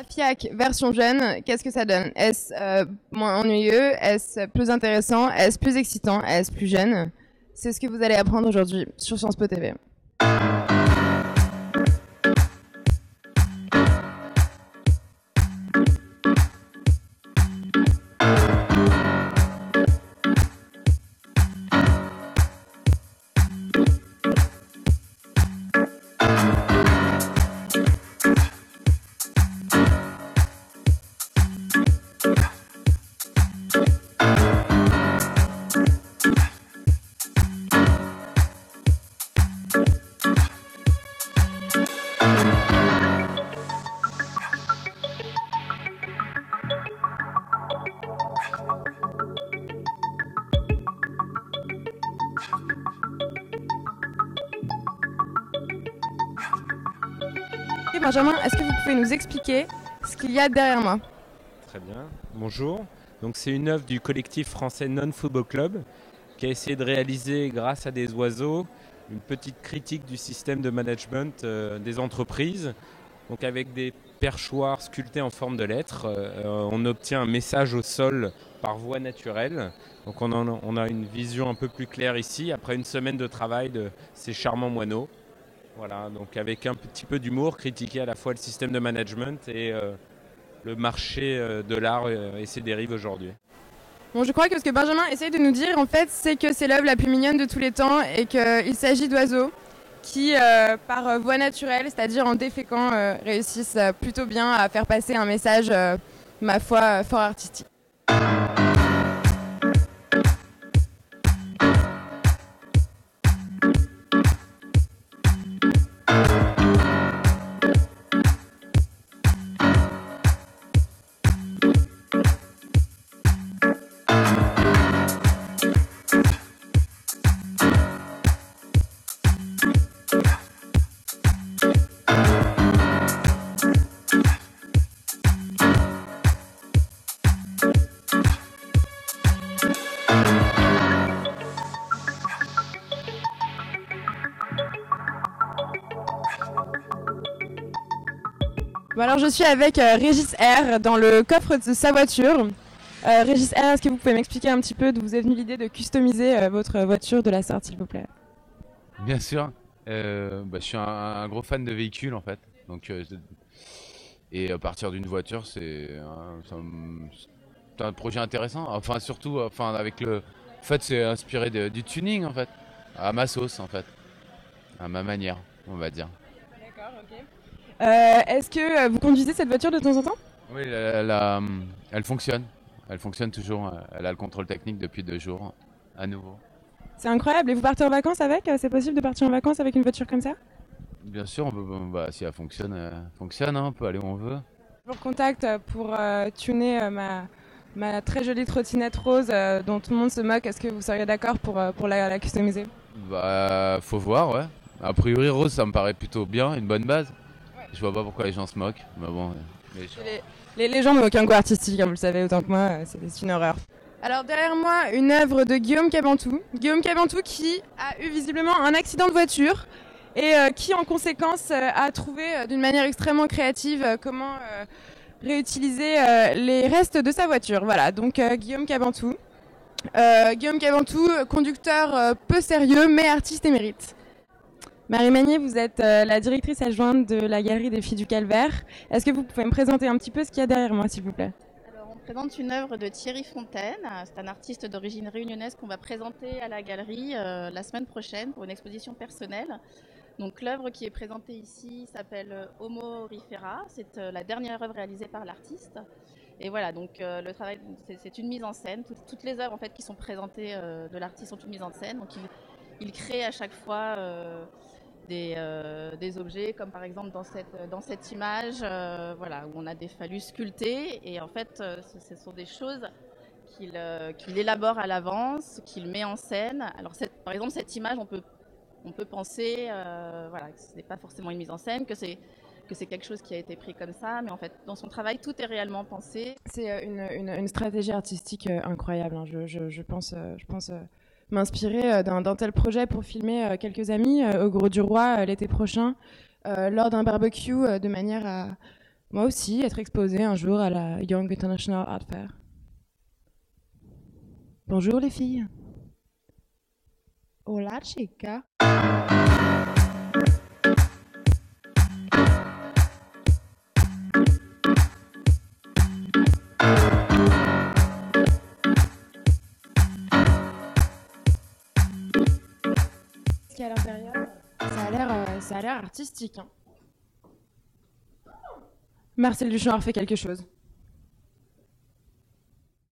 La FIAC version jeune, qu'est-ce que ça donne? Est-ce moins ennuyeux? Est-ce plus intéressant? Est-ce plus excitant? Est-ce plus jeune? C'est ce que vous allez apprendre aujourd'hui sur Sciences Po TV. Benjamin, est-ce que vous pouvez nous expliquer ce qu'il y a derrière moi? Très bien, bonjour. Donc c'est une œuvre du collectif français Non-Football Club qui a essayé de réaliser, grâce à des oiseaux, une petite critique du système de management des entreprises. Donc avec des perchoirs sculptés en forme de lettres, on obtient un message au sol par voie naturelle. Donc on a une vision un peu plus claire ici, après une semaine de travail de ces charmants moineaux. Voilà, donc avec un petit peu d'humour, critiquer à la fois le système de management et le marché de l'art et ses dérives aujourd'hui. Bon, je crois que ce que Benjamin essaye de nous dire, en fait, c'est que c'est l'œuvre la plus mignonne de tous les temps et qu'il s'agit d'oiseaux qui, par voie naturelle, c'est-à-dire en déféquant, réussissent plutôt bien à faire passer un message, ma foi, fort artistique. Bon, alors je suis avec Régis R dans le coffre de sa voiture. Régis R, est-ce que vous pouvez m'expliquer un petit peu d'où vous est venue l'idée de customiser votre voiture de la sorte, s'il vous plaît? Bien sûr. Je suis un gros fan de véhicules en fait. Donc, et à partir d'une voiture, c'est un projet intéressant. Enfin, surtout avec le fait, c'est inspiré du tuning en fait. À ma sauce en fait. À ma manière, on va dire. D'accord, ok. Est-ce que vous conduisez cette voiture de temps en temps? Oui, elle fonctionne. Elle fonctionne toujours. Elle a le contrôle technique depuis 2 jours, à nouveau. C'est incroyable. Et vous partez en vacances avec? C'est possible de partir en vacances avec une voiture comme ça? Bien sûr, si elle fonctionne, fonctionne. Hein, on peut aller où on veut. Je vous recontacte pour tuner ma très jolie trottinette rose dont tout le monde se moque. Est-ce que vous seriez d'accord pour la customiser? Faut voir, ouais. A priori, rose, ça me paraît plutôt bien, une bonne base. Ouais. Je vois pas pourquoi les gens se moquent, mais bon. Les gens n'ont aucun goût artistique, hein, vous le savez autant que moi, c'est une horreur. Alors derrière moi, une œuvre de Guillaume Cabantou. Guillaume Cabantou qui a eu visiblement un accident de voiture et qui en conséquence a trouvé d'une manière extrêmement créative comment réutiliser les restes de sa voiture. Voilà, donc Guillaume Cabantou. Guillaume Cabantou, conducteur peu sérieux mais artiste émérite. Marie Magnier, vous êtes la directrice adjointe de la Galerie des Filles du Calvaire. Est-ce que vous pouvez me présenter un petit peu ce qu'il y a derrière moi, s'il vous plaît? Alors, on présente une œuvre de Thierry Fontaine. C'est un artiste d'origine réunionnaise qu'on va présenter à la galerie la semaine prochaine pour une exposition personnelle. Donc, l'œuvre qui est présentée ici s'appelle Homo Aurifera. C'est la dernière œuvre réalisée par l'artiste. Et voilà, donc le travail, c'est une mise en scène. Toutes les œuvres en fait qui sont présentées de l'artiste sont une mise en scène. Donc, il crée à chaque fois des objets, comme par exemple dans cette image, voilà, où on a des phallus sculptés. Et en fait, ce sont des choses qu'il élabore à l'avance, qu'il met en scène. Alors, par exemple, cette image, on peut penser, voilà, que ce n'est pas forcément une mise en scène, que c'est quelque chose qui a été pris comme ça, mais en fait, dans son travail, tout est réellement pensé. C'est une stratégie artistique incroyable. Hein. Je pense m'inspirer d'un tel projet pour filmer quelques amis au Gros du Roi l'été prochain, lors d'un barbecue, de manière moi aussi, être exposée un jour à la Young International Art Fair. Bonjour les filles. Hola chica. Ce qu'il y a à l'intérieur, ça a l'air artistique. Hein. Marcel Duchamp a fait quelque chose.